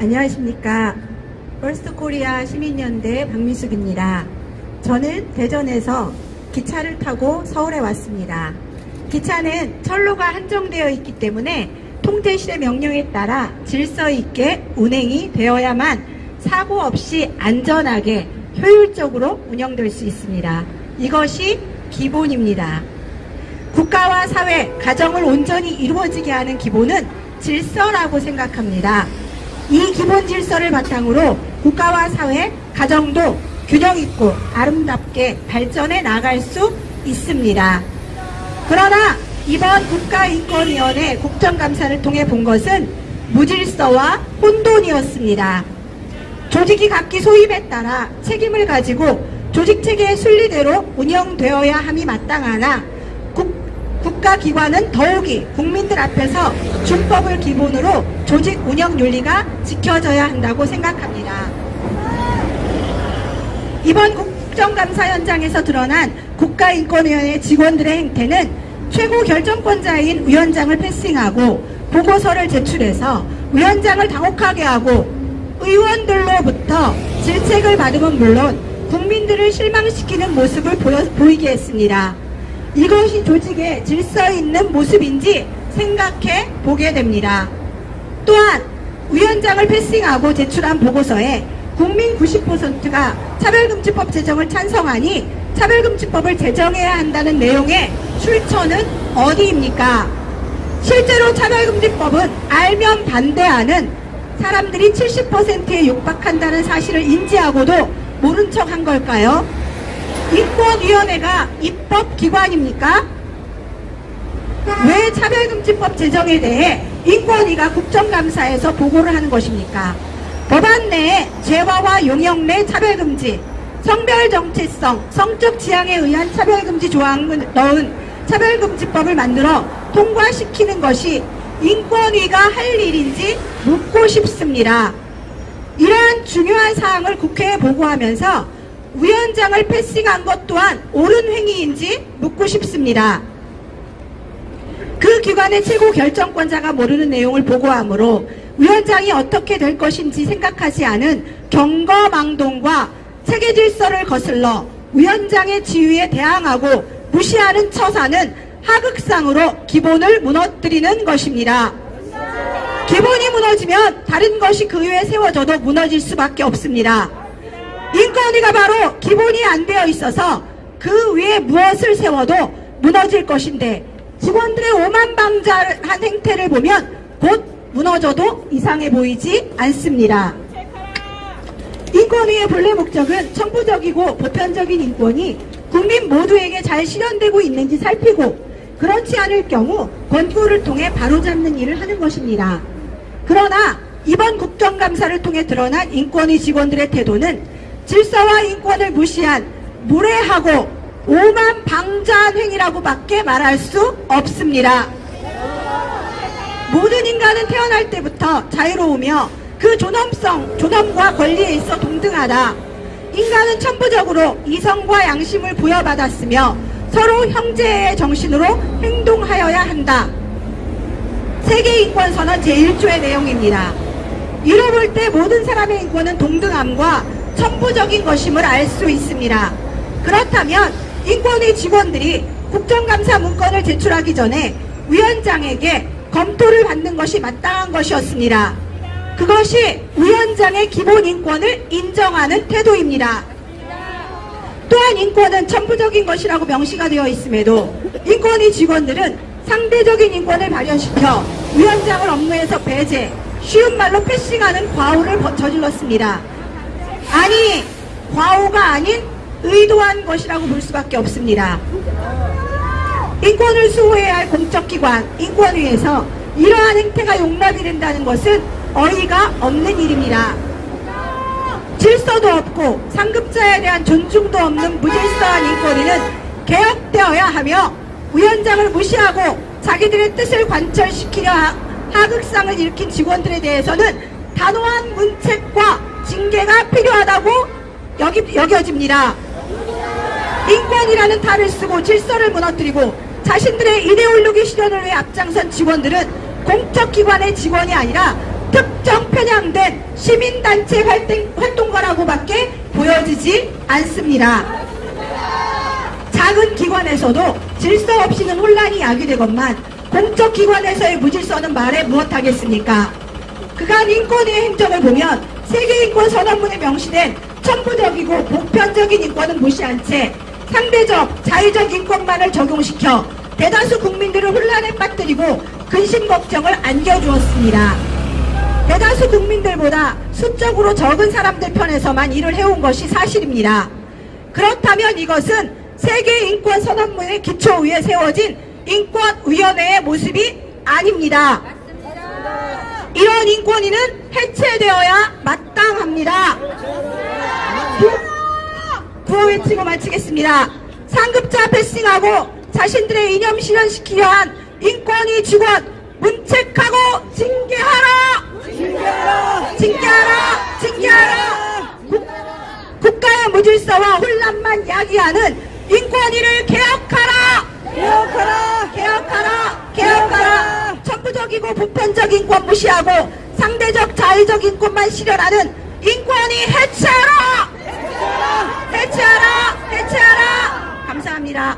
안녕하십니까. 퍼스트코리아 시민연대 박민숙입니다. 저는 대전에서 기차를 타고 서울에 왔습니다. 기차는 철로가 한정되어 있기 때문에 통제실의 명령에 따라 질서 있게 운행이 되어야만 사고 없이 안전하게 효율적으로 운영될 수 있습니다. 이것이 기본입니다. 국가와 사회, 가정을 온전히 이루어지게 하는 기본은 질서라고 생각합니다. 이 기본 질서를 바탕으로 국가와 사회, 가정도 균형 있고 아름답게 발전해 나갈 수 있습니다. 그러나 이번 국가인권위원회 국정감사를 통해 본 것은 무질서와 혼돈이었습니다. 조직이 각기 소임에 따라 책임을 가지고 조직체계의 순리대로 운영되어야 함이 마땅하나 국가기관은 더욱이 국민들 앞에서 준법을 기본으로 조직 운영 윤리가 지켜져야 한다고 생각합니다. 이번 국정감사 현장에서 드러난 국가인권위원회 직원들의 행태는 최고 결정권자인 위원장을 패싱하고 보고서를 제출해서 위원장을 당혹하게 하고 의원들로부터 질책을 받으면 물론 국민들을 실망시키는 모습을 보이게 했습니다. 이것이 조직의 질서 있는 모습인지 생각해 보게 됩니다. 또한 위원장을 패싱하고 제출한 보고서에 국민 90%가 차별금지법 제정을 찬성하니 차별금지법을 제정해야 한다는 내용의 출처는 어디입니까? 실제로 차별금지법은 알면 반대하는 사람들이 70%에 육박한다는 사실을 인지하고도 모른 척 한 걸까요? 인권위원회가 입법기관입니까? 왜 차별금지법 제정에 대해 인권위가 국정감사에서 보고를 하는 것입니까? 법안 내에 재화와 용역 내 차별금지, 성별 정체성, 성적 지향에 의한 차별금지 조항을 넣은 차별금지법을 만들어 통과시키는 것이 인권위가 할 일인지 묻고 싶습니다. 이러한 중요한 사항을 국회에 보고하면서 위원장을 패싱한 것 또한 옳은 행위인지 묻고 싶습니다. 그 기관의 최고 결정권자가 모르는 내용을 보고하므로 위원장이 어떻게 될 것인지 생각하지 않은 경거망동과 체계 질서를 거슬러 위원장의 지위에 대항하고 무시하는 처사는 하극상으로 기본을 무너뜨리는 것입니다. 기본이 무너지면 다른 것이 그 위에 세워져도 무너질 수밖에 없습니다. 인권위가 바로 기본이 안 되어 있어서 그 위에 무엇을 세워도 무너질 것인데 직원들의 오만방자한 행태를 보면 곧 무너져도 이상해 보이지 않습니다. 인권위의 본래 목적은 청부적이고 보편적인 인권이 국민 모두에게 잘 실현되고 있는지 살피고 그렇지 않을 경우 권고를 통해 바로잡는 일을 하는 것입니다. 그러나 이번 국정감사를 통해 드러난 인권위 직원들의 태도는 질서와 인권을 무시한 무례하고 오만방자한 행위라고밖에 말할 수 없습니다. 모든 인간은 태어날 때부터 자유로우며 그 존엄과 권리에 있어 동등하다. 인간은 천부적으로 이성과 양심을 부여받았으며 서로 형제의 정신으로 행동하여야 한다. 세계인권선언 제1조의 내용입니다. 이로 볼 때 모든 사람의 인권은 동등함과 천부적인 것임을 알 수 있습니다. 그렇다면 인권위 직원들이 국정감사 문건을 제출하기 전에 위원장에게 검토를 받는 것이 마땅한 것이었습니다. 그것이 위원장의 기본 인권을 인정하는 태도입니다. 또한 인권은 천부적인 것이라고 명시가 되어 있음에도 인권위 직원들은 상대적인 인권을 발현시켜 위원장을 업무에서 배제, 쉬운 말로 패싱하는 과오를 저질렀습니다. 아니, 과오가 아닌 의도한 것이라고 볼 수밖에 없습니다. 인권을 수호해야 할 공적기관, 인권위에서 이러한 행태가 용납이 된다는 것은 어이가 없는 일입니다. 질서도 없고 상급자에 대한 존중도 없는 무질서한 인권위는 개혁되어야 하며 위원장을 무시하고 자기들의 뜻을 관철시키려 하극상을 일으킨 직원들에 대해서는 단호한 문책과 징계가 필요하다고 여겨집니다. 인권이라는 탈을 쓰고 질서를 무너뜨리고 자신들의 이데올로기 실현을 위해 앞장선 직원들은 공적기관의 직원이 아니라 특정 편향된 시민단체 활동가라고밖에 보여지지 않습니다. 작은 기관에서도 질서 없이는 혼란이 야기되건만 공적 기관에서의 무질서는 말해 무엇하겠습니까? 그간 인권위의 행정을 보면 세계인권선언문에 명시된 천부적이고 보편적인 인권은 무시한 채 상대적, 자의적 인권만을 적용시켜 대다수 국민들을 혼란에 빠뜨리고 근심 걱정을 안겨주었습니다. 대다수 국민들보다 수적으로 적은 사람들 편에서만 일을 해온 것이 사실입니다. 그렇다면 이것은 세계인권선언문의 기초 위에 세워진 인권위원회의 모습이 아닙니다. 이런 인권위는 해체되어야 마땅합니다. 구호 외치고 마치겠습니다. 상급자 패싱하고 자신들의 이념 실현시키려 한 인권위 직원 문책하고 징계하라! 징계하라! 징계하라! 국가의 무질서와 혼란만 야기하는 인권위를 개혁하라! 개혁하라! 개혁하라! 개혁하라! 천부적이고 보편적 인권 무시하고 상대적 자의적 인권만 실현하는 인권위 해체하라! 해체하라! 해체하라! 감사합니다.